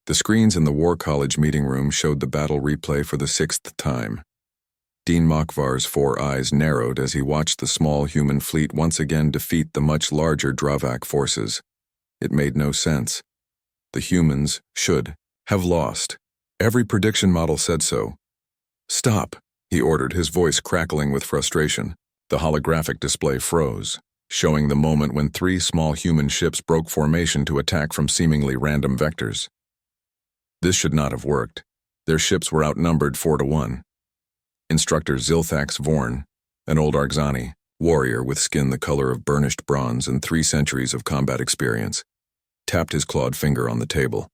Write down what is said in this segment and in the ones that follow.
The screens in the War College meeting room showed the battle replay for the sixth time. Dean Makvar's 4 eyes narrowed as he watched the small human fleet once again defeat the much larger Dravak forces. It made no sense. The humans should have lost. Every prediction model said so. "Stop," he ordered, his voice crackling with frustration. The holographic display froze, showing the moment when 3 small human ships broke formation to attack from seemingly random vectors. This should not have worked. Their ships were outnumbered 4-1. Instructor Zilthax Vorn, an old Arxani warrior with skin the color of burnished bronze and 3 centuries of combat experience, tapped his clawed finger on the table.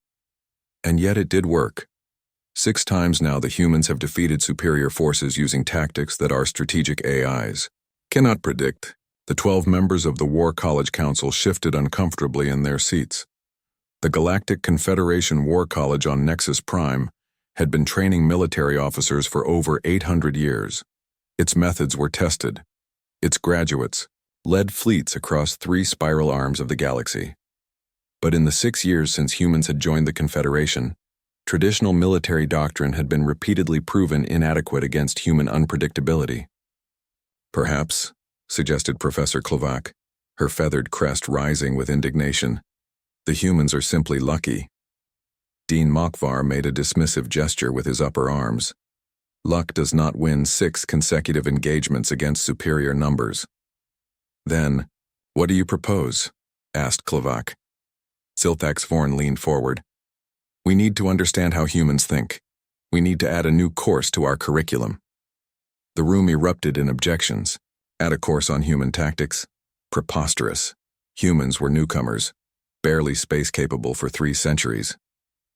And yet it did work. 6 times now the humans have defeated superior forces using tactics that our strategic AIs cannot predict. The 12 members of the War College Council shifted uncomfortably in their seats. The Galactic Confederation War College on Nexus Prime had been training military officers for over 800 years. Its methods were tested. Its graduates led fleets across 3 spiral arms of the galaxy. But in the 6 years since humans had joined the Confederation, traditional military doctrine had been repeatedly proven inadequate against human unpredictability. "Perhaps," suggested Professor Klavak, her feathered crest rising with indignation, "the humans are simply lucky." Dean Makvar made a dismissive gesture with his upper arms. Luck does not win 6 consecutive engagements against superior numbers. "Then, what do you propose?" asked Klavak. Zilthax Vorn leaned forward. "We need to understand how humans think. We need to add a new course to our curriculum." The room erupted in objections. Add a course on human tactics? Preposterous. Humans were newcomers, barely space-capable for 3 centuries.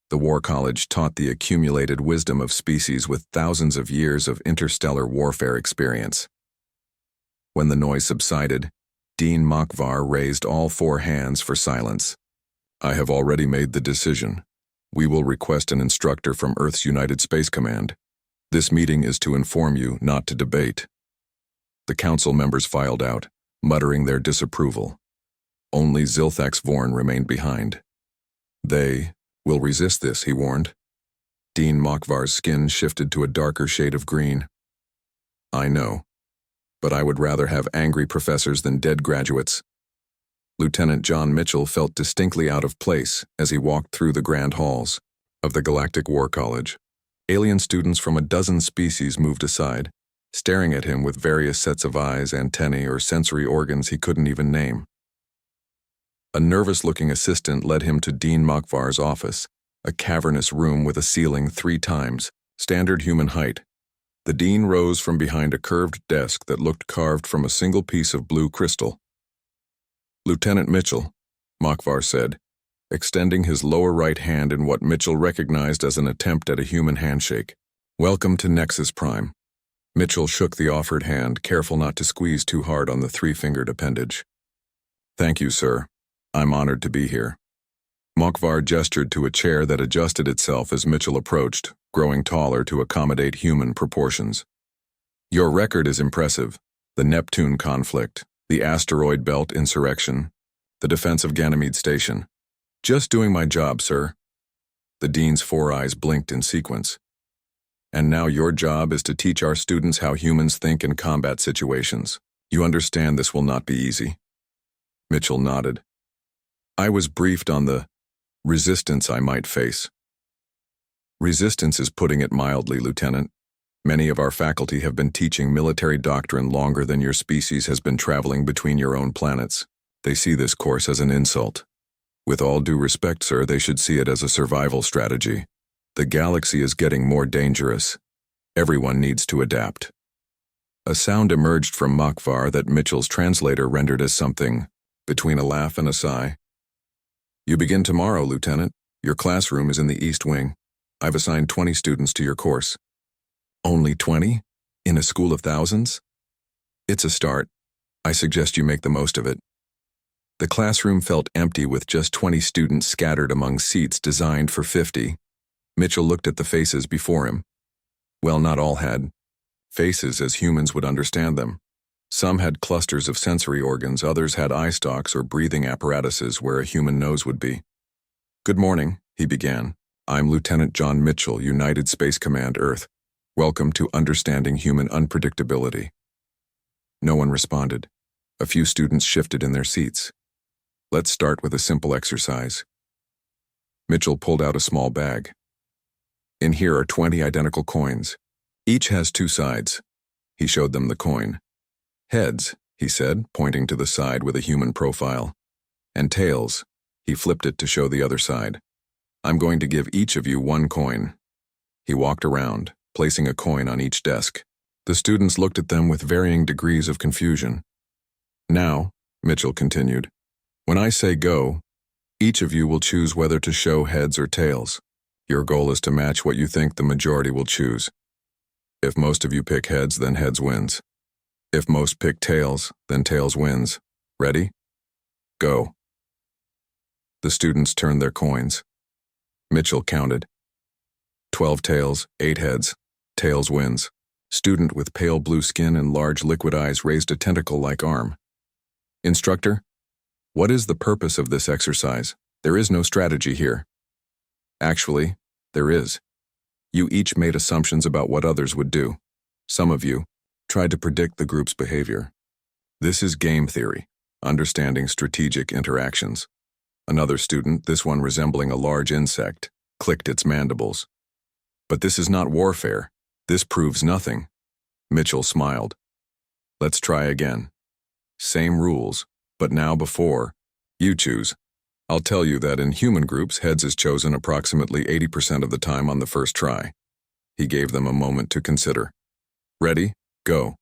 The War College taught the accumulated wisdom of species with thousands of years of interstellar warfare experience. When the noise subsided, Dean Makvar raised all 4 hands for silence. "I have already made the decision. We will request an instructor from Earth's United Space Command. This meeting is to inform you, not to debate." The council members filed out, muttering their disapproval. Only Zilthax Vorn remained behind. "They will resist this," he warned. Dean Makvar's skin shifted to a darker shade of green. "I know, but I would rather have angry professors than dead graduates." Lieutenant John Mitchell felt distinctly out of place as he walked through the grand halls of the Galactic War College. Alien students from a dozen species moved aside, staring at him with various sets of eyes, antennae, or sensory organs he couldn't even name. A nervous-looking assistant led him to Dean Makvar's office, a cavernous room with a ceiling 3 times standard human height. The dean rose from behind a curved desk that looked carved from a single piece of blue crystal. "Lieutenant Mitchell," Makvar said, extending his lower right hand in what Mitchell recognized as an attempt at a human handshake. "Welcome to Nexus Prime." Mitchell shook the offered hand, careful not to squeeze too hard on the 3-fingered appendage. "Thank you, sir. I'm honored to be here." Makvar gestured to a chair that adjusted itself as Mitchell approached, growing taller to accommodate human proportions. "Your record is impressive. The Neptune conflict, the asteroid belt insurrection, the defense of Ganymede Station. Just doing my job, sir." The dean's 4 eyes blinked in sequence. "And now your job is to teach our students how humans think in combat situations. You understand this will not be easy?" Mitchell nodded. "I was briefed on the resistance I might face." "Resistance is putting it mildly, Lieutenant. Many of our faculty have been teaching military doctrine longer than your species has been traveling between your own planets. They see this course as an insult. With all due respect, sir, they should see it as a survival strategy. The galaxy is getting more dangerous. Everyone needs to adapt." A sound emerged from Makvar that Mitchell's translator rendered as something between a laugh and a sigh. "You begin tomorrow, Lieutenant. Your classroom is in the East Wing. I've assigned 20 students to your course." "Only 20? In a school of thousands?" "It's a start. I suggest you make the most of it." The classroom felt empty with just 20 students scattered among seats designed for 50. Mitchell looked at the faces before him. Well, not all had faces as humans would understand them. Some had clusters of sensory organs, others had eye stalks or breathing apparatuses where a human nose would be. "Good morning," he began, I'm Lieutenant John Mitchell, United Space Command, Earth. Welcome to Understanding Human Unpredictability. No one responded. A few students shifted in their seats. Let's start with a simple exercise. Mitchell pulled out a small bag. In here are 20 identical coins. Each has two sides. He showed them the coin. Heads, he said, pointing to the side with a human profile. And tails. He flipped it to show the other side. I'm going to give each of you one coin. He walked around, placing a coin on each desk. The students looked at them with varying degrees of confusion. Now, Mitchell continued, when I say go, each of you will choose whether to show heads or tails. Your goal is to match what you think the majority will choose. If most of you pick heads, then heads wins. If most pick tails, then tails wins. Ready? Go. The students turned their coins. Mitchell counted. 12 tails, 8 heads. Tails wins. Student with pale blue skin and large liquid eyes raised a tentacle-like arm. Instructor, what is the purpose of this exercise? There is no strategy here. Actually, there is. You each made assumptions about what others would do. Some of you tried to predict the group's behavior. This is game theory, understanding strategic interactions. Another student, this one resembling a large insect, clicked its mandibles. But this is not warfare. This proves nothing. Mitchell smiled. Let's try again. Same rules, but now before you choose. I'll tell you that in human groups, heads is chosen approximately 80% of the time on the first try. He gave them a moment to consider. Ready? Go.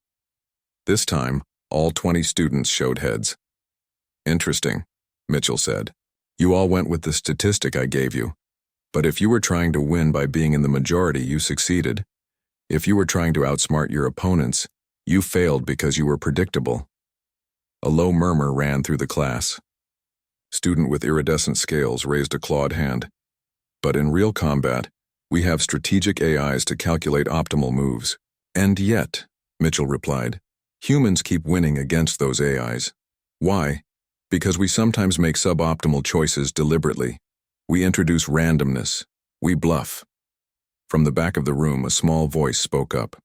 This time, all 20 students showed heads. Interesting, Mitchell said. You all went with the statistic I gave you. But if you were trying to win by being in the majority, you succeeded. If you were trying to outsmart your opponents, you failed because you were predictable. A low murmur ran through the class. Student with iridescent scales raised a clawed hand. But in real combat, we have strategic AIs to calculate optimal moves. And yet, Mitchell replied, humans keep winning against those AIs. Why? Because we sometimes make suboptimal choices deliberately. We introduce randomness. We bluff. From the back of the room, a small voice spoke up.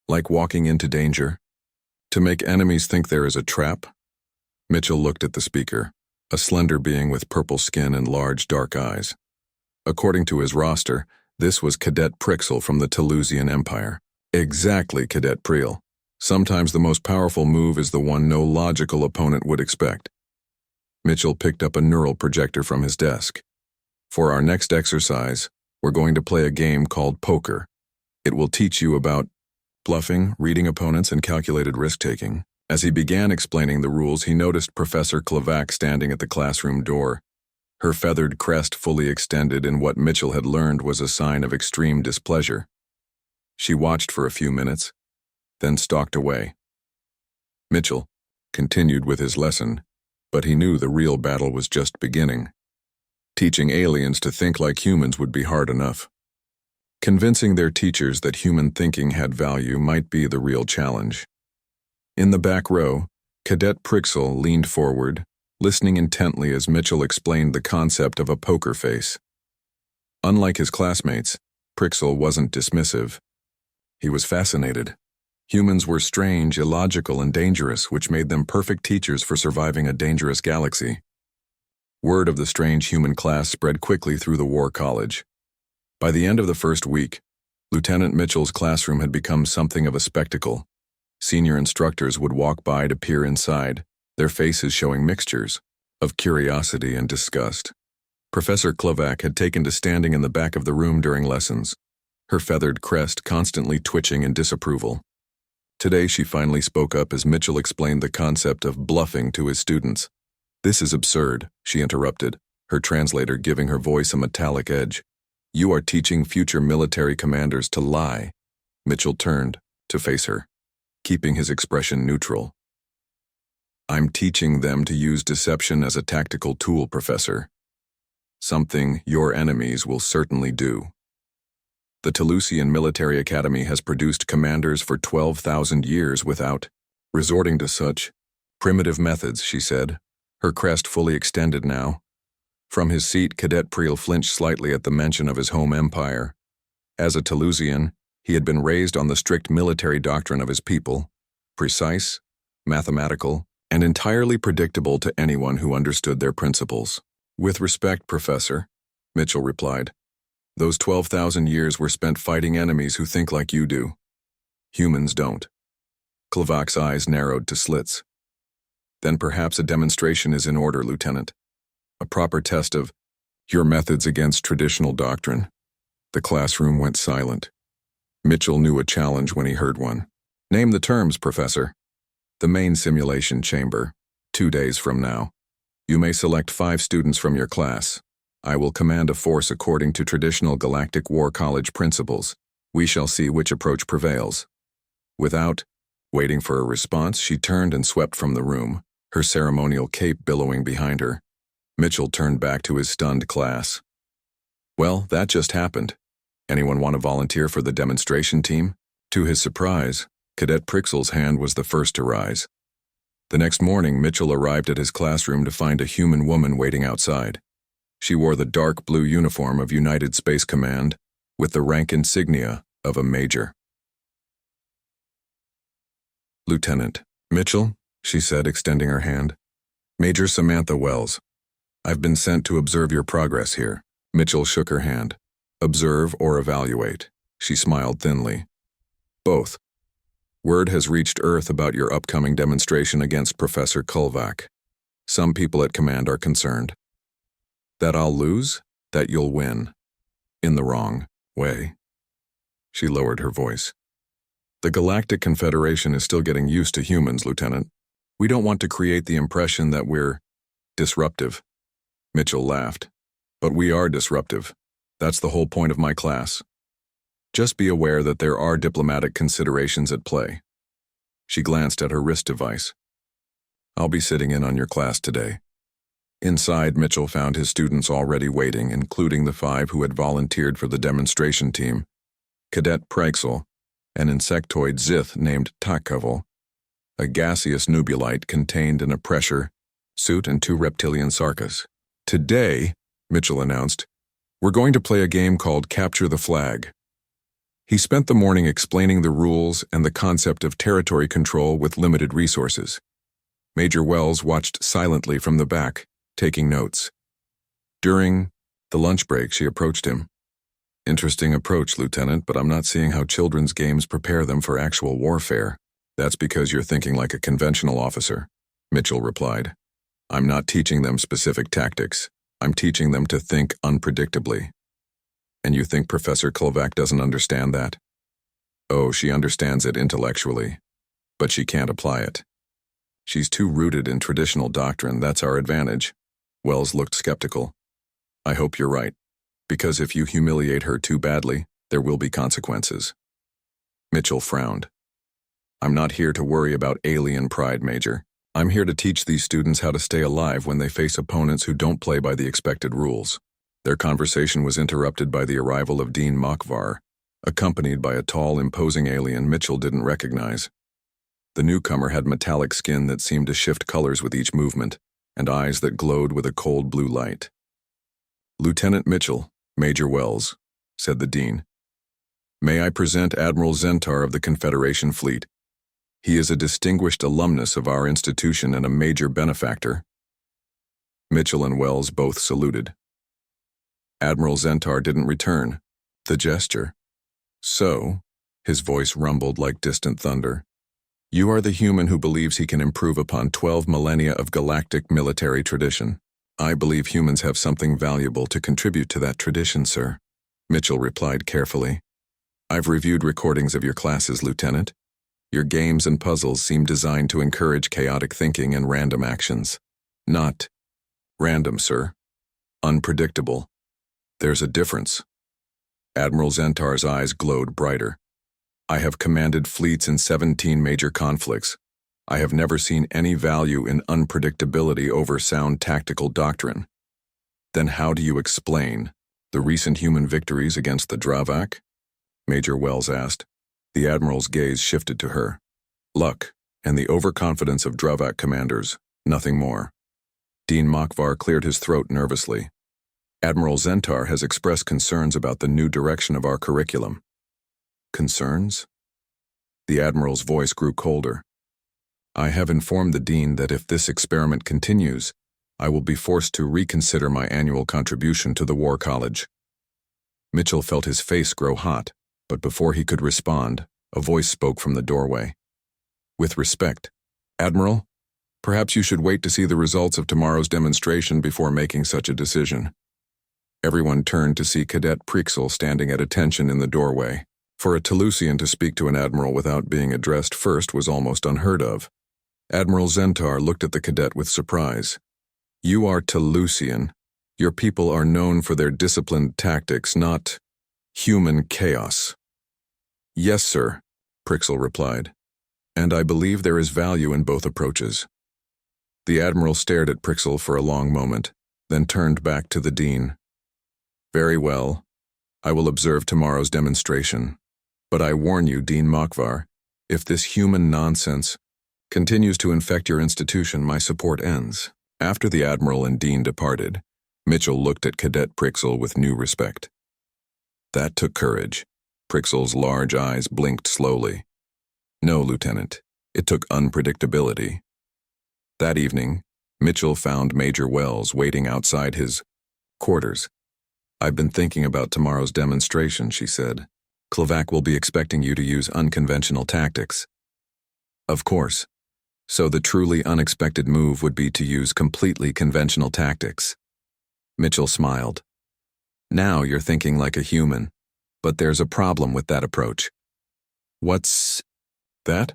Like walking into danger? To make enemies think there is a trap? Mitchell looked at the speaker, a slender being with purple skin and large dark eyes. According to his roster, this was Cadet Prixel from the Teleusian Empire. Exactly, Cadet Priel. Sometimes the most powerful move is the one no logical opponent would expect. Mitchell picked up a neural projector from his desk. For our next exercise, we're going to play a game called poker. It will teach you about bluffing, reading opponents, and calculated risk-taking. As he began explaining the rules, he noticed Professor Clavak standing at the classroom door. Her feathered crest fully extended in what Mitchell had learned was a sign of extreme displeasure. She watched for a few minutes, then stalked away. Mitchell continued with his lesson, but he knew the real battle was just beginning. Teaching aliens to think like humans would be hard enough. Convincing their teachers that human thinking had value might be the real challenge. In the back row, Cadet Prixel leaned forward, listening intently as Mitchell explained the concept of a poker face. Unlike his classmates, Prixel wasn't dismissive. He was fascinated. Humans were strange, illogical, and dangerous, which made them perfect teachers for surviving a dangerous galaxy. Word of the strange human class spread quickly through the War College. By the end of the first week, Lieutenant Mitchell's classroom had become something of a spectacle. Senior instructors would walk by to peer inside, their faces showing mixtures of curiosity and disgust. Professor Clavak had taken to standing in the back of the room during lessons, her feathered crest constantly twitching in disapproval. Today she finally spoke up as Mitchell explained the concept of bluffing to his students. This is absurd, she interrupted, her translator giving her voice a metallic edge. You are teaching future military commanders to lie. Mitchell turned to face her, keeping his expression neutral. I'm teaching them to use deception as a tactical tool, Professor. Something your enemies will certainly do. The Teleusian Military Academy has produced commanders for 12,000 years without resorting to such primitive methods, she said, her crest fully extended now. From his seat, Cadet Priel flinched slightly at the mention of his home empire. As a Toulousian, he had been raised on the strict military doctrine of his people, precise, mathematical, and entirely predictable to anyone who understood their principles. "With respect, Professor," Mitchell replied, "those 12,000 years were spent fighting enemies who think like you do. Humans don't." Klavak's eyes narrowed to slits. "Then perhaps a demonstration is in order, Lieutenant. A proper test of your methods against traditional doctrine." The classroom went silent. Mitchell knew a challenge when he heard one. "Name the terms, Professor." "The main simulation chamber, 2 days from now. You may select 5 students from your class. I will command a force according to traditional Galactic War College principles. We shall see which approach prevails." Without waiting for a response, she turned and swept from the room, her ceremonial cape billowing behind her. Mitchell turned back to his stunned class. "Well, that just happened. Anyone want to volunteer for the demonstration team?" To his surprise, Cadet Prixel's hand was the first to rise. The next morning, Mitchell arrived at his classroom to find a human woman waiting outside. She wore the dark blue uniform of United Space Command, with the rank insignia of a major. "Lieutenant Mitchell," she said, extending her hand. "Major Samantha Wells. I've been sent to observe your progress here." Mitchell shook her hand. "Observe or evaluate?" She smiled thinly. "Both. Word has reached Earth about your upcoming demonstration against Professor Klavak. Some people at command are concerned. That I'll lose? That you'll win. In the wrong way." She lowered her voice. "The Galactic Confederation is still getting used to humans, Lieutenant. We don't want to create the impression that we're disruptive." Mitchell laughed. "But we are disruptive. That's the whole point of my class. Just be aware that there are diplomatic considerations at play." She glanced at her wrist device. "I'll be sitting in on your class today." Inside, Mitchell found his students already waiting, including the 5 who had volunteered for the demonstration team: Cadet Preixel, an insectoid Zith named Takkavel, a gaseous nubulite contained in a pressure suit, and 2 reptilian Sarkas. "Today," Mitchell announced, "we're going to play a game called Capture the Flag." He spent the morning explaining the rules and the concept of territory control with limited resources. Major Wells watched silently from the back, taking notes. During the lunch break, she approached him. "Interesting approach, Lieutenant, but I'm not seeing how children's games prepare them for actual warfare." "That's because you're thinking like a conventional officer," Mitchell replied. "I'm not teaching them specific tactics. I'm teaching them to think unpredictably." "And you think Professor Klavak doesn't understand that?" "Oh, she understands it intellectually, but she can't apply it. She's too rooted in traditional doctrine. That's our advantage." Wells looked skeptical. "I hope you're right, because if you humiliate her too badly, there will be consequences." Mitchell frowned. "I'm not here to worry about alien pride, Major. I'm here to teach these students how to stay alive when they face opponents who don't play by the expected rules." Their conversation was interrupted by the arrival of Dean Makvar, accompanied by a tall, imposing alien Mitchell didn't recognize. The newcomer had metallic skin that seemed to shift colors with each movement, and eyes that glowed with a cold blue light. "Lieutenant Mitchell, Major Wells," said the Dean. "May I present Admiral Zentar of the Confederation Fleet. He is a distinguished alumnus of our institution and a major benefactor." Mitchell and Wells both saluted. Admiral Zentar didn't return the gesture. "So," his voice rumbled like distant thunder, "you are the human who believes he can improve upon 12 millennia of galactic military tradition." "I believe humans have something valuable to contribute to that tradition, sir," Mitchell replied carefully. "I've reviewed recordings of your classes, Lieutenant. Your games and puzzles seem designed to encourage chaotic thinking and random actions." "Not random, sir. Unpredictable. There's a difference." Admiral Zentar's eyes glowed brighter. "I have commanded fleets in 17 major conflicts. I have never seen any value in unpredictability over sound tactical doctrine." "Then how do you explain the recent human victories against the Dravak?" Major Wells asked. The Admiral's gaze shifted to her. "Luck, and the overconfidence of Dravak commanders, nothing more." Dean Makvar cleared his throat nervously. Admiral Zentar has expressed concerns about the new direction of our curriculum. Concerns? The Admiral's voice grew colder. I have informed the Dean that if this experiment continues, I will be forced to reconsider my annual contribution to the War College. Mitchell felt his face grow hot, but before he could respond, a voice spoke from the doorway. With respect, Admiral, perhaps you should wait to see the results of tomorrow's demonstration before making such a decision. Everyone turned to see Cadet Prixel standing at attention in the doorway. For a Telusian to speak to an admiral without being addressed first was almost unheard of. Admiral Zentar looked at the cadet with surprise. You are Telusian. Your people are known for their disciplined tactics, not human chaos. Yes, sir, Prixel replied. And I believe there is value in both approaches. The admiral stared at Prixel for a long moment, then turned back to the Dean. Very well. I will observe tomorrow's demonstration. But I warn you, Dean Makvar, if this human nonsense continues to infect your institution, my support ends. After the Admiral and Dean departed, Mitchell looked at Cadet Prixel with new respect. That took courage. Prixel's large eyes blinked slowly. No, Lieutenant, it took unpredictability. That evening, Mitchell found Major Wells waiting outside his quarters. I've been thinking about tomorrow's demonstration, she said. Klovac will be expecting you to use unconventional tactics. Of course. So the truly unexpected move would be to use completely conventional tactics. Mitchell smiled. Now you're thinking like a human, but there's a problem with that approach. What's that?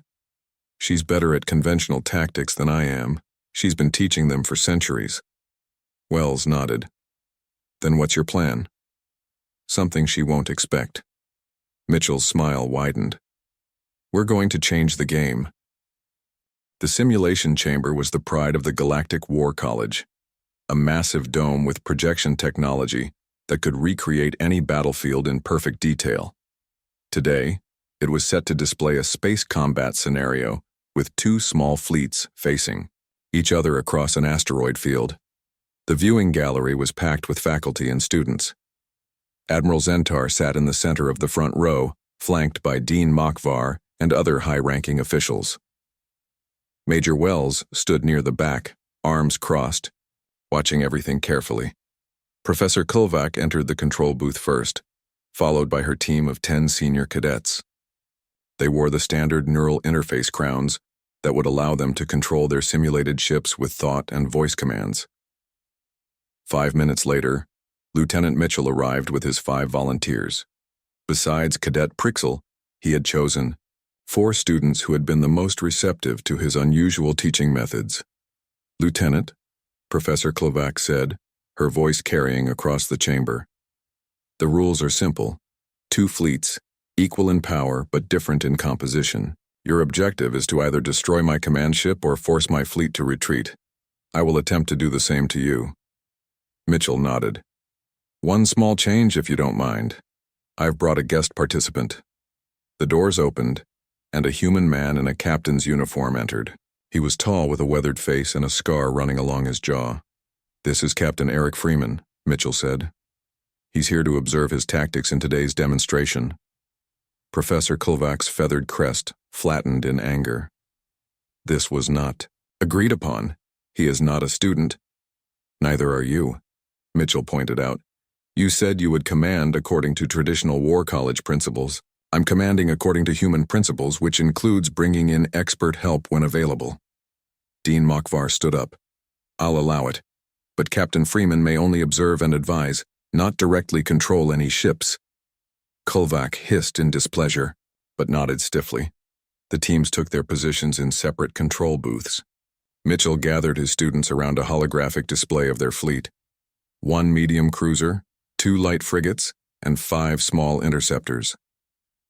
She's better at conventional tactics than I am. She's been teaching them for centuries. Wells nodded. Then what's your plan? Something she won't expect. Mitchell's smile widened. We're going to change the game. The simulation chamber was the pride of the Galactic War College, a massive dome with projection technology that could recreate any battlefield in perfect detail. Today, it was set to display a space combat scenario with two small fleets facing each other across an asteroid field. The viewing gallery was packed with faculty and students. Admiral Zentar sat in the center of the front row, flanked by Dean Makvar and other high-ranking officials. Major Wells stood near the back, arms crossed, watching everything carefully. Professor Klovac entered the control booth first, followed by her team of 10 senior cadets. They wore the standard neural interface crowns that would allow them to control their simulated ships with thought and voice commands. 5 minutes later, Lieutenant Mitchell arrived with his 5 volunteers. Besides Cadet Prixel, he had chosen 4 students who had been the most receptive to his unusual teaching methods. Lieutenant, Professor Klovac said, her voice carrying across the chamber. The rules are simple. 2 fleets, equal in power but different in composition. Your objective is to either destroy my command ship or force my fleet to retreat. I will attempt to do the same to you. Mitchell nodded. One small change, if you don't mind. I've brought a guest participant. The doors opened, and a human man in a captain's uniform entered. He was tall with a weathered face and a scar running along his jaw. This is Captain Eric Freeman, Mitchell said. He's here to observe his tactics in today's demonstration. Professor Klovac's feathered crest flattened in anger. This was not agreed upon. He is not a student. Neither are you, Mitchell pointed out. You said you would command according to traditional war college principles. I'm commanding according to human principles, which includes bringing in expert help when available. Dean Makvar stood up. I'll allow it. But Captain Freeman may only observe and advise, not directly control any ships. Klovac hissed in displeasure, but nodded stiffly. The teams took their positions in separate control booths. Mitchell gathered his students around a holographic display of their fleet. 1 medium cruiser, 2 light frigates, and 5 small interceptors.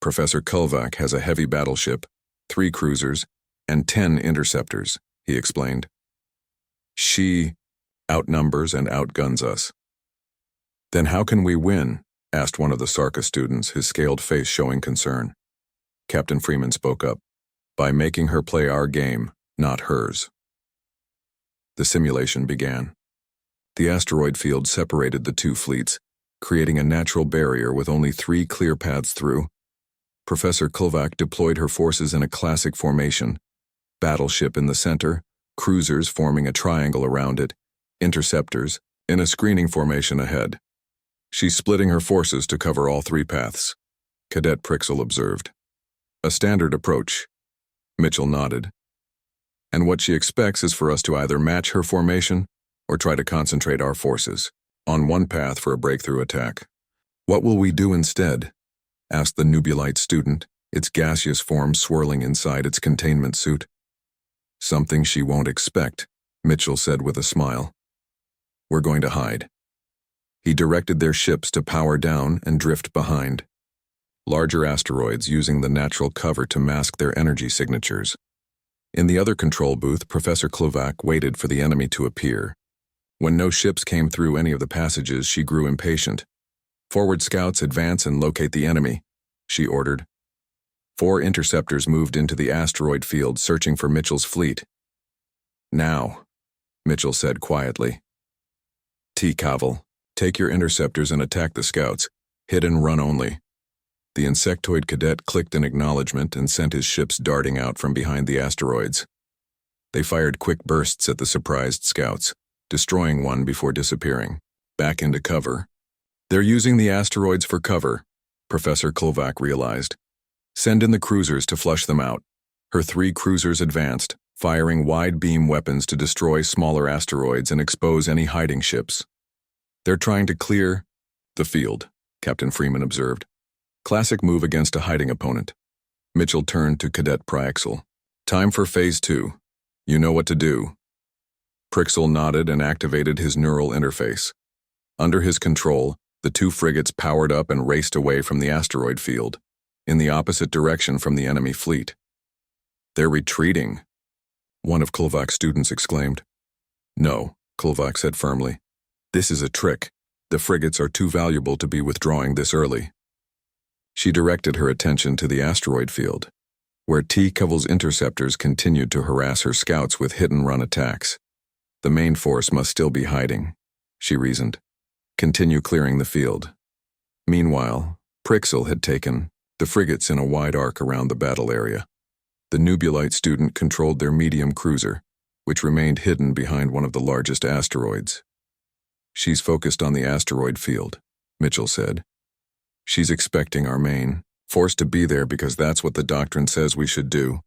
Professor Klovac has a heavy battleship, 3 cruisers, and 10 interceptors, he explained. She outnumbers and outguns us. Then how can we win? Asked one of the Sarka students, his scaled face showing concern. Captain Freeman spoke up. By making her play our game, not hers. The simulation began. The asteroid field separated the two fleets, creating a natural barrier with only 3 clear paths through. Professor Klovac deployed her forces in a classic formation: battleship in the center, cruisers forming a triangle around it, interceptors in a screening formation ahead. She's splitting her forces to cover all 3 paths, Cadet Prixel observed. A standard approach, Mitchell nodded. And what she expects is for us to either match her formation or try to concentrate our forces on one path for a breakthrough attack. What will we do instead? Asked the Nubulite student, its gaseous form swirling inside its containment suit. Something she won't expect, Mitchell said with a smile. We're going to hide. He directed their ships to power down and drift behind. Larger asteroids using the natural cover to mask their energy signatures. In the other control booth, Professor Klovac waited for the enemy to appear. When no ships came through any of the passages, she grew impatient. Forward scouts, advance and locate the enemy, she ordered. 4 interceptors moved into the asteroid field searching for Mitchell's fleet. Now, Mitchell said quietly. T. Cavil, take your interceptors and attack the scouts. Hit and run only. The insectoid cadet clicked in acknowledgement and sent his ships darting out from behind the asteroids. They fired quick bursts at the surprised scouts, destroying one before disappearing. Back into cover. They're using the asteroids for cover, Professor Klovac realized. Send in the cruisers to flush them out. Her 3 cruisers advanced, firing wide-beam weapons to destroy smaller asteroids and expose any hiding ships. They're trying to clear the field, Captain Freeman observed. Classic move against a hiding opponent. Mitchell turned to Cadet Prixel. Time for Phase 2. You know what to do. Prixel nodded and activated his neural interface. Under his control, the 2 frigates powered up and raced away from the asteroid field, in the opposite direction from the enemy fleet. They're retreating, one of Klovac's students exclaimed. No, Klovac said firmly. This is a trick. The frigates are too valuable to be withdrawing this early. She directed her attention to the asteroid field, where T. Cavil's interceptors continued to harass her scouts with hit-and-run attacks. The main force must still be hiding, she reasoned. Continue clearing the field. Meanwhile, Prixel had taken the frigates in a wide arc around the battle area. The Nubulite student controlled their medium cruiser, which remained hidden behind one of the largest asteroids. She's focused on the asteroid field, Mitchell said. She's expecting our main force to be there because that's what the doctrine says we should do.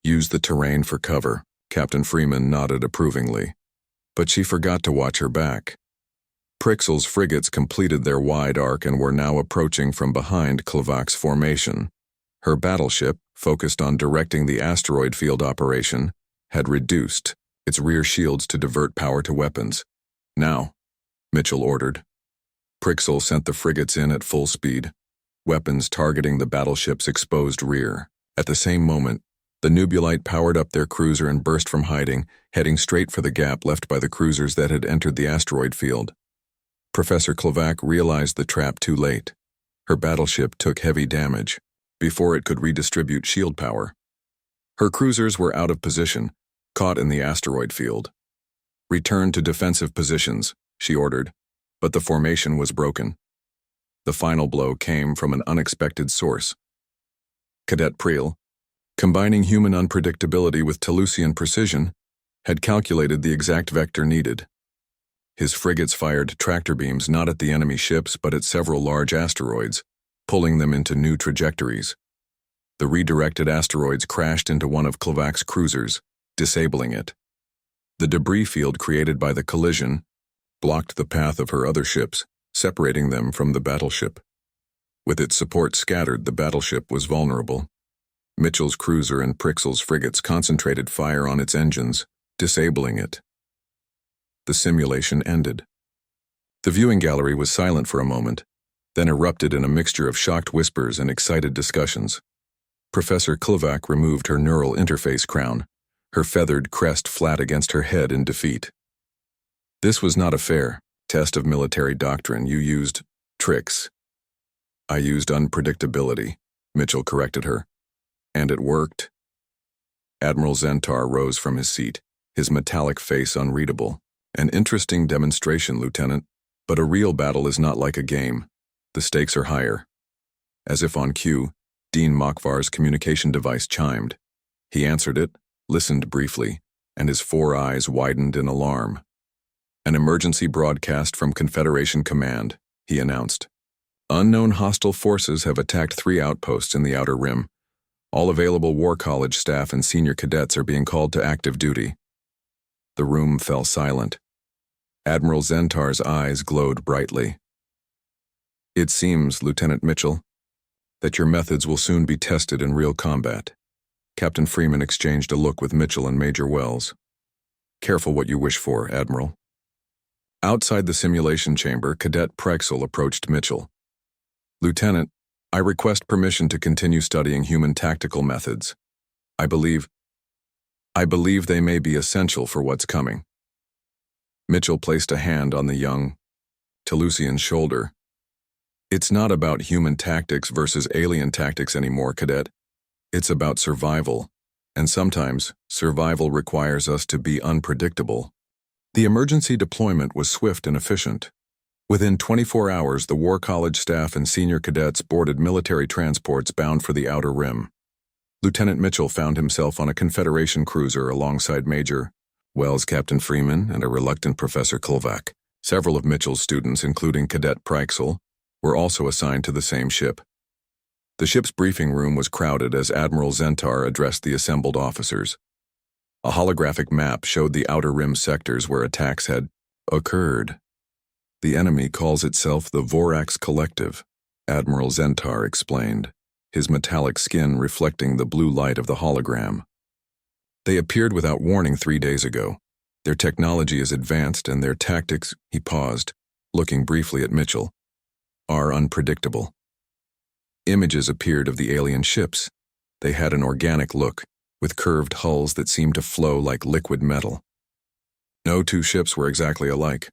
Use the terrain for cover, Captain Freeman nodded approvingly. But she forgot to watch her back. Prixel's frigates completed their wide arc and were now approaching from behind Klovac's formation. Her battleship, focused on directing the asteroid field operation, had reduced its rear shields to divert power to weapons. Now, Mitchell ordered. Prixel sent the frigates in at full speed, weapons targeting the battleship's exposed rear. At the same moment, the Nubulite powered up their cruiser and burst from hiding, heading straight for the gap left by the cruisers that had entered the asteroid field. Professor Klovac realized the trap too late. Her battleship took heavy damage before it could redistribute shield power. Her cruisers were out of position, caught in the asteroid field. Return to defensive positions, she ordered, but the formation was broken. The final blow came from an unexpected source. Cadet Preel, combining human unpredictability with Teleucian precision, had calculated the exact vector needed. His frigates fired tractor beams not at the enemy ships but at several large asteroids, pulling them into new trajectories. The redirected asteroids crashed into one of Klovac's cruisers, disabling it. The debris field created by the collision blocked the path of her other ships, separating them from the battleship. With its support scattered, the battleship was vulnerable. Mitchell's cruiser and Prixel's frigates concentrated fire on its engines, disabling it. The simulation ended. The viewing gallery was silent for a moment, then erupted in a mixture of shocked whispers and excited discussions. Professor Klovac removed her neural interface crown, her feathered crest flat against her head in defeat. This was not a fair test of military doctrine. You used tricks. I used unpredictability, Mitchell corrected her. And it worked. Admiral Zentar rose from his seat, his metallic face unreadable. An interesting demonstration, Lieutenant, but a real battle is not like a game. The stakes are higher. As if on cue, Dean Makvar's communication device chimed. He answered it, listened briefly, and his 4 eyes widened in alarm. An emergency broadcast from Confederation Command, he announced. Unknown hostile forces have attacked 3 outposts in the Outer Rim. All available War College staff and senior cadets are being called to active duty. The room fell silent. Admiral Zentar's eyes glowed brightly. It seems, Lieutenant Mitchell, that your methods will soon be tested in real combat. Captain Freeman exchanged a look with Mitchell and Major Wells. Careful what you wish for, Admiral. Outside the simulation chamber, Cadet Prexel approached Mitchell. Lieutenant, I request permission to continue studying human tactical methods. I believe they may be essential for what's coming. Mitchell placed a hand on the young Telusian's shoulder. It's not about human tactics versus alien tactics anymore, Cadet. It's about survival, and sometimes survival requires us to be unpredictable. The emergency deployment was swift and efficient. Within 24 hours, the War College staff and senior cadets boarded military transports bound for the Outer Rim. Lieutenant Mitchell found himself on a Confederation cruiser alongside Major Wells, Captain Freeman, and a reluctant Professor Kulvak. Several of Mitchell's students, including Cadet Prexel, were also assigned to the same ship. The ship's briefing room was crowded as Admiral Zentar addressed the assembled officers. A holographic map showed the Outer Rim sectors where attacks had occurred. The enemy calls itself the Vorax Collective, Admiral Zentar explained, his metallic skin reflecting the blue light of the hologram. They appeared without warning 3 days ago. Their technology is advanced and their tactics, he paused, looking briefly at Mitchell, are unpredictable. Images appeared of the alien ships. They had an organic look, with curved hulls that seemed to flow like liquid metal. No 2 ships were exactly alike.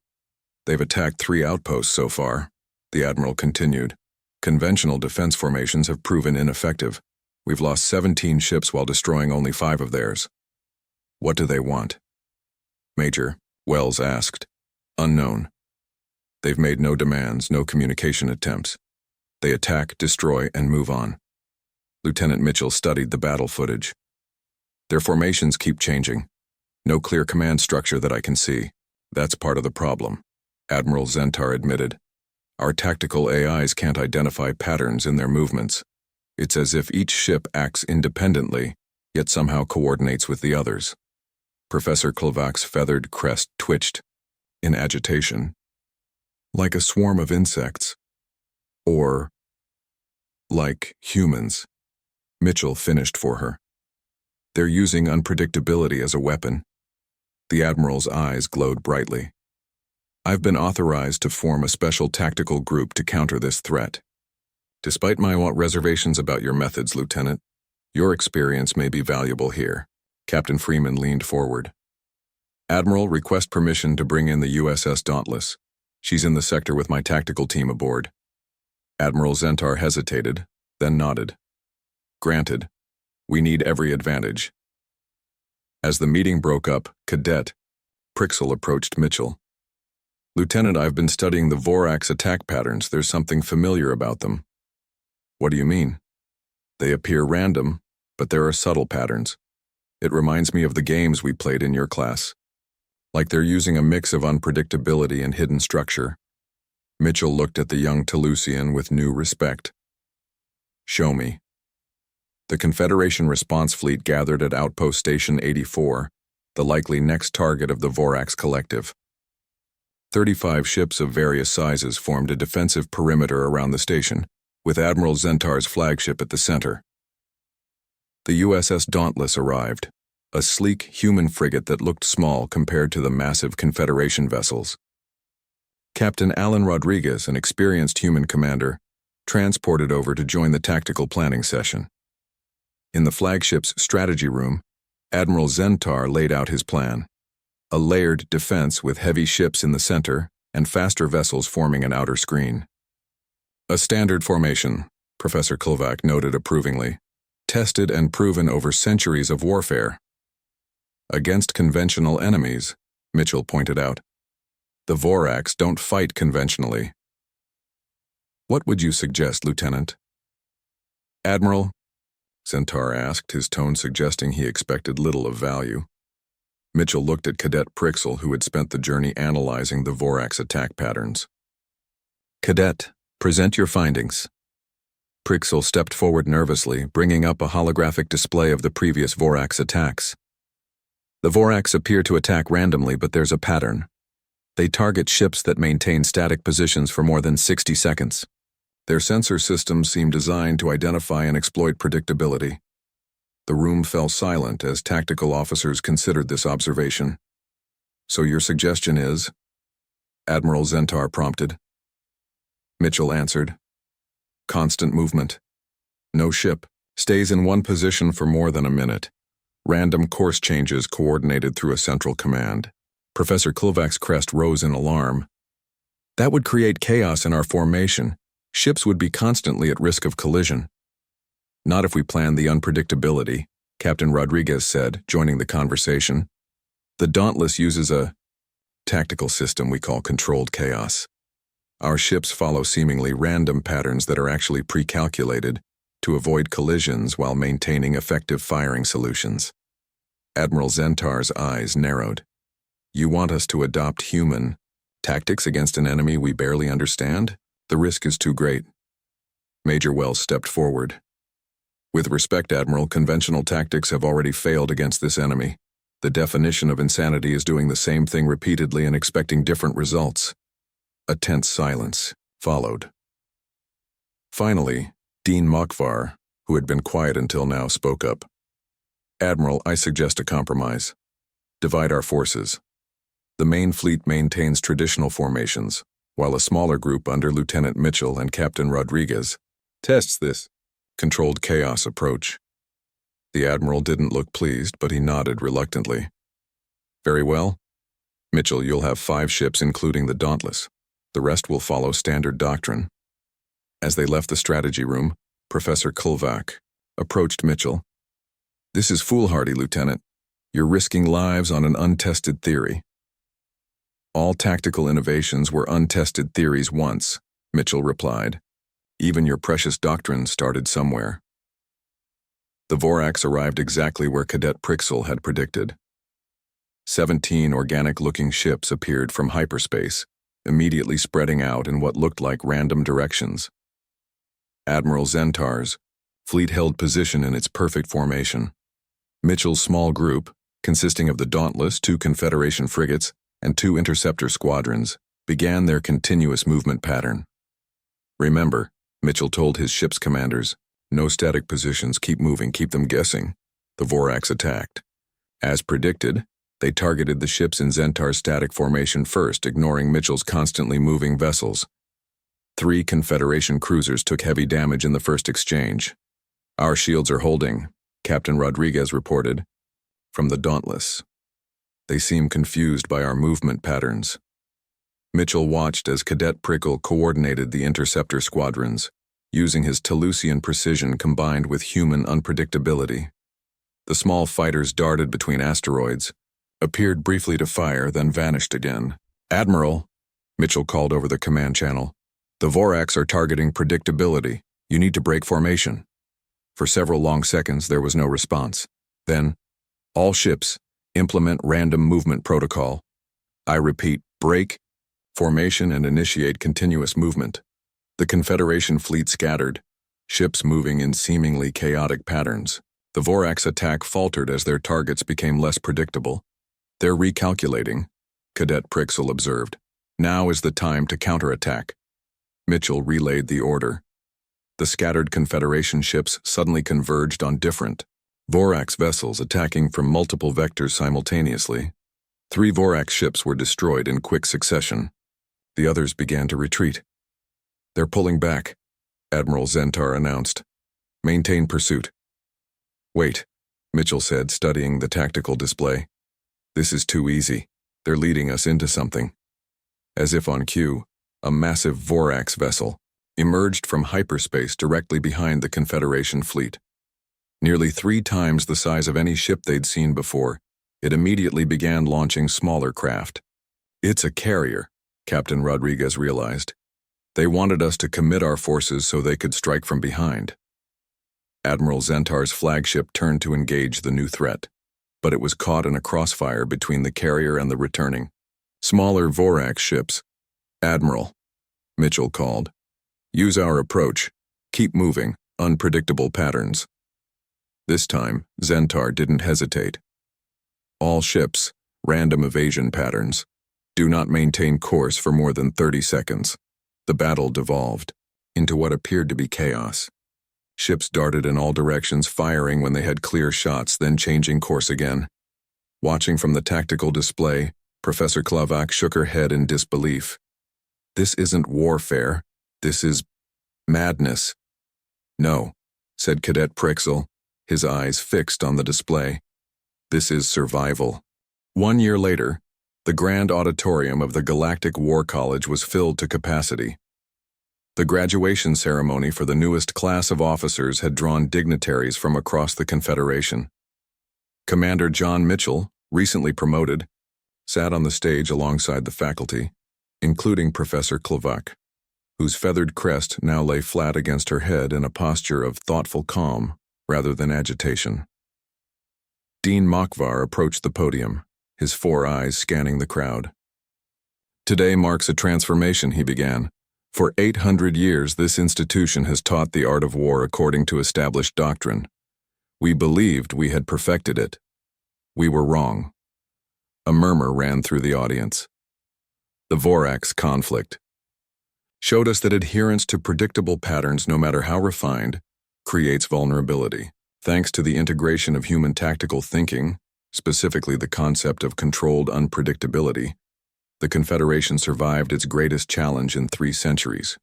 They've attacked 3 outposts so far, the Admiral continued. Conventional defense formations have proven ineffective. We've lost 17 ships while destroying only 5 of theirs. What do they want? Major Wells asked. Unknown. They've made no demands, no communication attempts. They attack, destroy, and move on. Lieutenant Mitchell studied the battle footage. Their formations keep changing. No clear command structure that I can see. That's part of the problem, Admiral Zentar admitted. Our tactical AIs can't identify patterns in their movements. It's as if each ship acts independently, yet somehow coordinates with the others. Professor Kulvak's feathered crest twitched, in agitation. Like a swarm of insects. Or like humans. Mitchell finished for her. They're using unpredictability as a weapon. The Admiral's eyes glowed brightly. I've been authorized to form a special tactical group to counter this threat. Despite my reservations about your methods, Lieutenant, your experience may be valuable here. Captain Freeman leaned forward. Admiral, request permission to bring in the USS Dauntless. She's in the sector with my tactical team aboard. Admiral Zentar hesitated, then nodded. Granted. We need every advantage. As the meeting broke up, Cadet Prexel approached Mitchell. Lieutenant, I've been studying the Vorax attack patterns. There's something familiar about them. What do you mean? They appear random, but there are subtle patterns. It reminds me of the games we played in your class. Like they're using a mix of unpredictability and hidden structure. Mitchell looked at the young Telusian with new respect. Show me. The Confederation response fleet gathered at Outpost Station 84, the likely next target of the Vorax Collective. 35 ships of various sizes formed a defensive perimeter around the station, with Admiral Zentar's flagship at the center. The USS Dauntless arrived, a sleek human frigate that looked small compared to the massive Confederation vessels. Captain Alan Rodriguez, an experienced human commander, transported over to join the tactical planning session. In the flagship's strategy room, Admiral Zentar laid out his plan. A layered defense with heavy ships in the center and faster vessels forming an outer screen. A standard formation, Professor Kulvak noted approvingly, tested and proven over centuries of warfare. Against conventional enemies, Mitchell pointed out. The Vorax don't fight conventionally. What would you suggest, Lieutenant? Admiral? Centaur asked, his tone suggesting he expected little of value. Mitchell looked at Cadet Prixel, who had spent the journey analyzing the Vorax attack patterns. Cadet, present your findings. Prixel stepped forward nervously, bringing up a holographic display of the previous Vorax attacks. The Vorax appear to attack randomly, but there's a pattern. They target ships that maintain static positions for more than 60 seconds. Their sensor systems seem designed to identify and exploit predictability. The room fell silent as tactical officers considered this observation. So your suggestion is? Admiral Zentar prompted. Mitchell answered. Constant movement. No ship stays in one position for more than a minute. Random course changes coordinated through a central command. Professor Klivak's crest rose in alarm. That would create chaos in our formation. Ships would be constantly at risk of collision. Not if we plan the unpredictability, Captain Rodriguez said, joining the conversation. The Dauntless uses a tactical system we call controlled chaos. Our ships follow seemingly random patterns that are actually pre-calculated to avoid collisions while maintaining effective firing solutions. Admiral Zentar's eyes narrowed. You want us to adopt human tactics against an enemy we barely understand? The risk is too great. Major Wells stepped forward. With respect, Admiral, conventional tactics have already failed against this enemy. The definition of insanity is doing the same thing repeatedly and expecting different results. A tense silence followed. Finally, Dean Mockvar, who had been quiet until now, spoke up. Admiral, I suggest a compromise. Divide our forces. The main fleet maintains traditional formations, while a smaller group under Lieutenant Mitchell and Captain Rodriguez tests this controlled chaos approach. The Admiral didn't look pleased, but he nodded reluctantly. Very well. Mitchell, you'll have 5 ships, including the Dauntless. The rest will follow standard doctrine. As they left the strategy room, Professor Klivak approached Mitchell. This is foolhardy, Lieutenant. You're risking lives on an untested theory. All tactical innovations were untested theories once, Mitchell replied. Even your precious doctrine started somewhere. The Vorax arrived exactly where Cadet Prixel had predicted. 17 organic-looking ships appeared from hyperspace, immediately spreading out in what looked like random directions. Admiral Zentar's fleet held position in its perfect formation. Mitchell's small group, consisting of the Dauntless, 2 Confederation frigates, and 2 interceptor squadrons, began their continuous movement pattern. Remember, Mitchell told his ship's commanders, no static positions, keep moving, keep them guessing. The Vorax attacked. As predicted, they targeted the ships in Zentar's static formation first, ignoring Mitchell's constantly moving vessels. 3 Confederation cruisers took heavy damage in the first exchange. Our shields are holding, Captain Rodriguez reported. From the Dauntless. They seem confused by our movement patterns. Mitchell watched as Cadet Prixel coordinated the interceptor squadrons, using his Teleucian precision combined with human unpredictability. The small fighters darted between asteroids, appeared briefly to fire, then vanished again. Admiral, Mitchell called over the command channel, the Vorax are targeting predictability. You need to break formation. For several long seconds, there was no response. Then, all ships, implement random movement protocol. I repeat, break formation and initiate continuous movement. The Confederation fleet scattered, ships moving in seemingly chaotic patterns. The Vorax attack faltered as their targets became less predictable. They're recalculating, Cadet Prixel observed. Now is the time to counterattack. Mitchell relayed the order. The scattered Confederation ships suddenly converged on different Vorax vessels attacking from multiple vectors simultaneously. 3 Vorax ships were destroyed in quick succession. The others began to retreat. They're pulling back, Admiral Zentar announced. Maintain pursuit. Wait, Mitchell said, studying the tactical display. This is too easy. They're leading us into something. As if on cue, a massive Vorax vessel emerged from hyperspace directly behind the Confederation fleet. Nearly 3 times the size of any ship they'd seen before, it immediately began launching smaller craft. It's a carrier, Captain Rodriguez realized. They wanted us to commit our forces so they could strike from behind. Admiral Zentar's flagship turned to engage the new threat, but it was caught in a crossfire between the carrier and the returning, smaller Vorax ships. "Admiral," Mitchell called. "Use our approach. Keep moving, unpredictable patterns." This time, Zentar didn't hesitate. "All ships, random evasion patterns. Do not maintain course for more than 30 seconds. The battle devolved into what appeared to be chaos. Ships darted in all directions, firing when they had clear shots, then changing course again. Watching from the tactical display, Professor Klavak shook her head in disbelief. "This isn't warfare. This is madness." "No," said Cadet Prixel, his eyes fixed on the display. "This is survival." 1 year later, the grand auditorium of the Galactic War College was filled to capacity. The graduation ceremony for the newest class of officers had drawn dignitaries from across the Confederation. Commander John Mitchell, recently promoted, sat on the stage alongside the faculty, including Professor Klavak, whose feathered crest now lay flat against her head in a posture of thoughtful calm rather than agitation. Dean Makvar approached the podium, his 4 eyes scanning the crowd. "Today marks a transformation," he began. "For 800 years, this institution has taught the art of war according to established doctrine. We believed we had perfected it. We were wrong." A murmur ran through the audience. The Vorax conflict showed us that adherence to predictable patterns, no matter how refined, creates vulnerability. Thanks to the integration of human tactical thinking, specifically the concept of controlled unpredictability, the Confederation survived its greatest challenge in 3 centuries.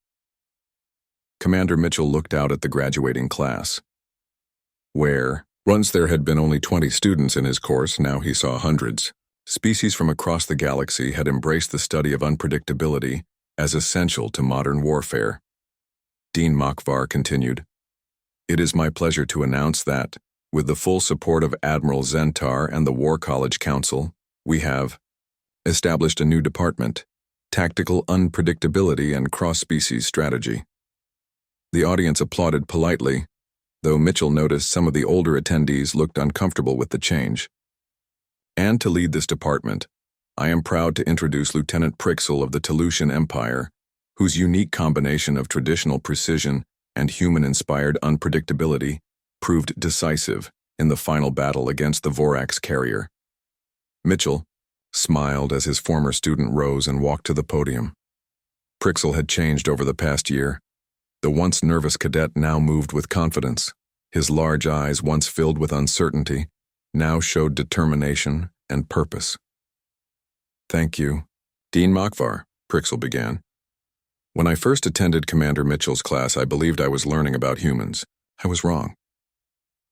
Commander Mitchell looked out at the graduating class, where, once there had been only 20 students in his course, now he saw hundreds. Species from across the galaxy had embraced the study of unpredictability as essential to modern warfare. Dean Makvar continued, "It is my pleasure to announce that, with the full support of Admiral Zentar and the War College Council, we have established a new department, Tactical Unpredictability and Cross-Species Strategy." The audience applauded politely, though Mitchell noticed some of the older attendees looked uncomfortable with the change. "And to lead this department, I am proud to introduce Lieutenant Prixel of the Telutian Empire, whose unique combination of traditional precision and human-inspired unpredictability proved decisive in the final battle against the Vorax carrier." Mitchell smiled as his former student rose and walked to the podium. Prixel had changed over the past year. The once nervous cadet now moved with confidence. His large eyes, once filled with uncertainty, now showed determination and purpose. "Thank you, Dean Makvar," Prixel began. "When I first attended Commander Mitchell's class, I believed I was learning about humans. I was wrong.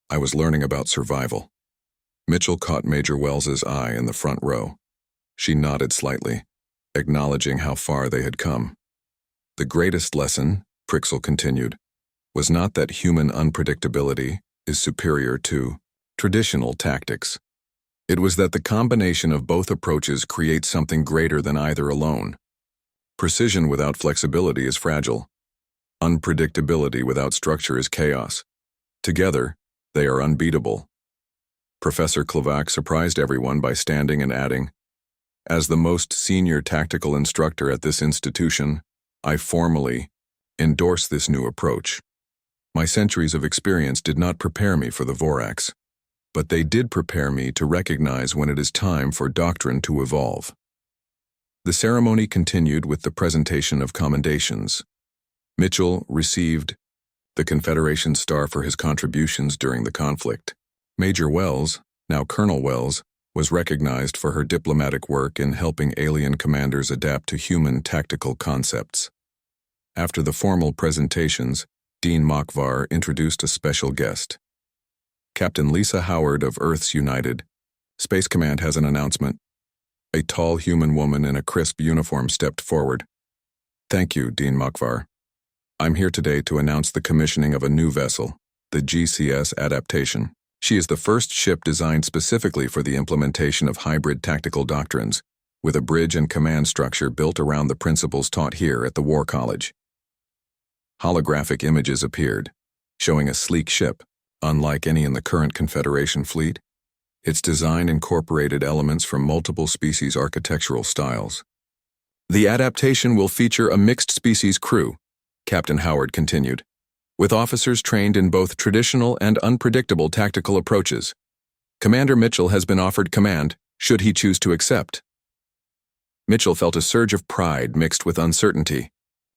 I was learning about survival." Mitchell caught Major Wells's eye in the front row. She nodded slightly, acknowledging how far they had come. "The greatest lesson," Prixel continued, "was not that human unpredictability is superior to traditional tactics. It was that the combination of both approaches creates something greater than either alone. Precision without flexibility is fragile. Unpredictability without structure is chaos. Together, they are unbeatable." Professor Klavak surprised everyone by standing and adding, "As the most senior tactical instructor at this institution, I formally endorse this new approach. My centuries of experience did not prepare me for the Vorax, but they did prepare me to recognize when it is time for doctrine to evolve." The ceremony continued with the presentation of commendations. Mitchell received the Confederation Star for his contributions during the conflict. Major Wells, now Colonel Wells, was recognized for her diplomatic work in helping alien commanders adapt to human tactical concepts. After the formal presentations, Dean Makvar introduced a special guest. "Captain Lisa Howard of Earth's United. Space Command has an announcement." A tall human woman in a crisp uniform stepped forward. "Thank you, Dean Makvar. I'm here today to announce the commissioning of a new vessel, the GCS Adaptation. She is the first ship designed specifically for the implementation of hybrid tactical doctrines, with a bridge and command structure built around the principles taught here at the War College. Holographic images appeared, showing a sleek ship, unlike any in the current Confederation fleet. Its design incorporated elements from multiple species' architectural styles. The adaptation will feature a mixed-species crew, Captain Howard continued, with officers trained in both traditional and unpredictable tactical approaches. Commander Mitchell has been offered command, should he choose to accept. Mitchell felt a surge of pride mixed with uncertainty.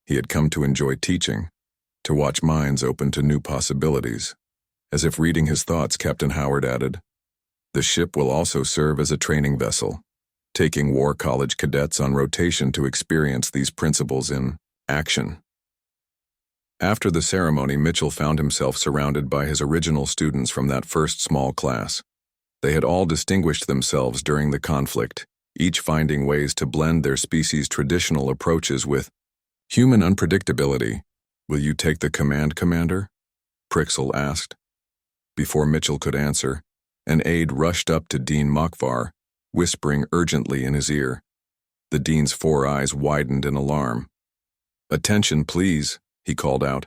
He had come to enjoy teaching, to watch minds open to new possibilities. As if reading his thoughts, Captain Howard added, "The ship will also serve as a training vessel, taking War College cadets on rotation to experience these principles in action." After the ceremony, Mitchell found himself surrounded by his original students from that first small class. They had all distinguished themselves during the conflict, each finding ways to blend their species' traditional approaches with human unpredictability. "Will you take the command, Commander?" Prixel asked. Before Mitchell could answer, an aide rushed up to Dean Makvar, whispering urgently in his ear. The Dean's 4 eyes widened in alarm. "Attention, please," he called out.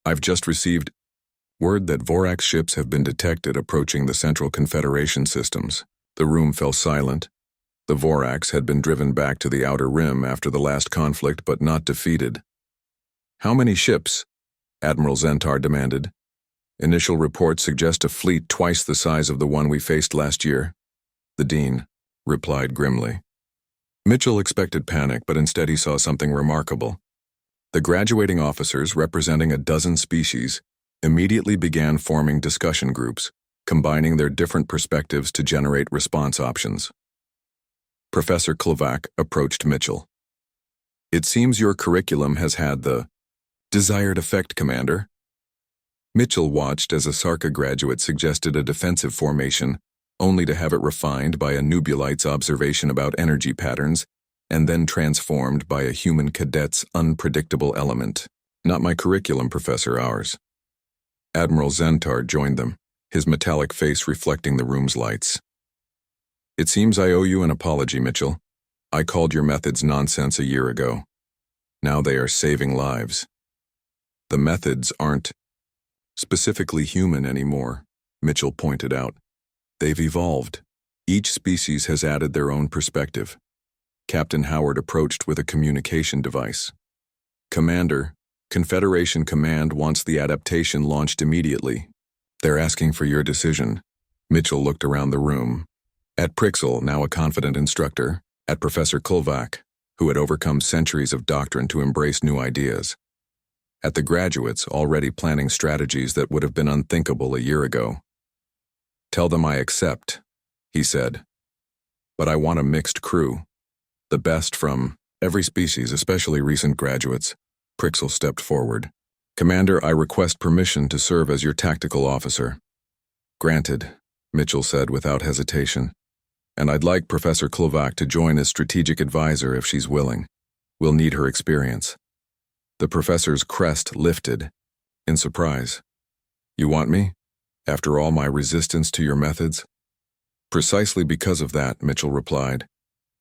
"I've just received word that Vorax ships have been detected approaching the Central Confederation systems." The room fell silent. The Vorax had been driven back to the Outer Rim after the last conflict, but not defeated. "How many ships?" Admiral Zentar demanded. "Initial reports suggest a fleet twice the size of the one we faced last year," the Dean replied grimly. Mitchell expected panic, but instead he saw something remarkable. The graduating officers, representing a dozen species, immediately began forming discussion groups, combining their different perspectives to generate response options. Professor Klovak approached Mitchell. "It seems your curriculum has had the desired effect, Commander." Mitchell watched as a Sarka graduate suggested a defensive formation, only to have it refined by a Nubulite's observation about energy patterns, and then transformed by a human cadet's unpredictable element. "Not my curriculum, Professor, ours." Admiral Zentar joined them, his metallic face reflecting the room's lights. "It seems I owe you an apology, Mitchell. I called your methods nonsense a year ago. Now they are saving lives. The methods aren't specifically human anymore," Mitchell pointed out. "They've evolved. Each species has added their own perspective." Captain Howard approached with a communication device. "Commander, Confederation Command wants the adaptation launched immediately. They're asking for your decision." Mitchell looked around the room. At Prixel, now a confident instructor, at Professor Klovak, who had overcome centuries of doctrine to embrace new ideas, at the graduates already planning strategies that would have been unthinkable a year ago. "Tell them I accept," he said. "But I want a mixed crew. The best from every species, especially recent graduates." Prixel stepped forward. "Commander, I request permission to serve as your tactical officer." "Granted," Mitchell said without hesitation. "And I'd like Professor Klovak to join as strategic advisor if she's willing. We'll need her experience." The professor's crest lifted, in surprise. "You want me? After all my resistance to your methods?" "Precisely because of that," Mitchell replied.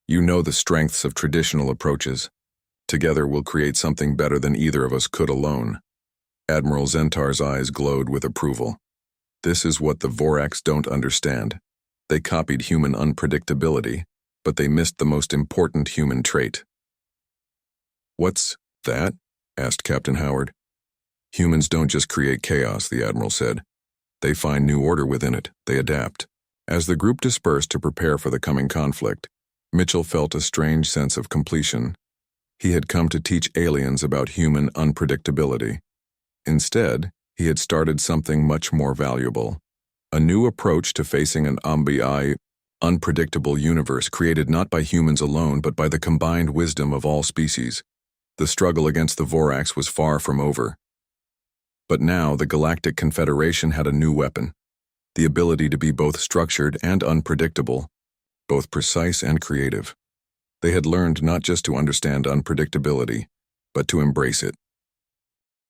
"You know the strengths of traditional approaches. Together we'll create something better than either of us could alone." Admiral Zentar's eyes glowed with approval. "This is what the Vorax don't understand. They copied human unpredictability, but they missed the most important human trait." "What's that?" asked Captain Howard. "Humans don't just create chaos," the Admiral said. "They find new order within it. They adapt." As the group dispersed to prepare for the coming conflict, Mitchell felt a strange sense of completion. He had come to teach aliens about human unpredictability. Instead, he had started something much more valuable. A new approach to facing an unpredictable universe created not by humans alone but by the combined wisdom of all species. The struggle against the Vorax was far from over. But now the Galactic Confederation had a new weapon, the ability to be both structured and unpredictable, both precise and creative. They had learned not just to understand unpredictability, but to embrace it.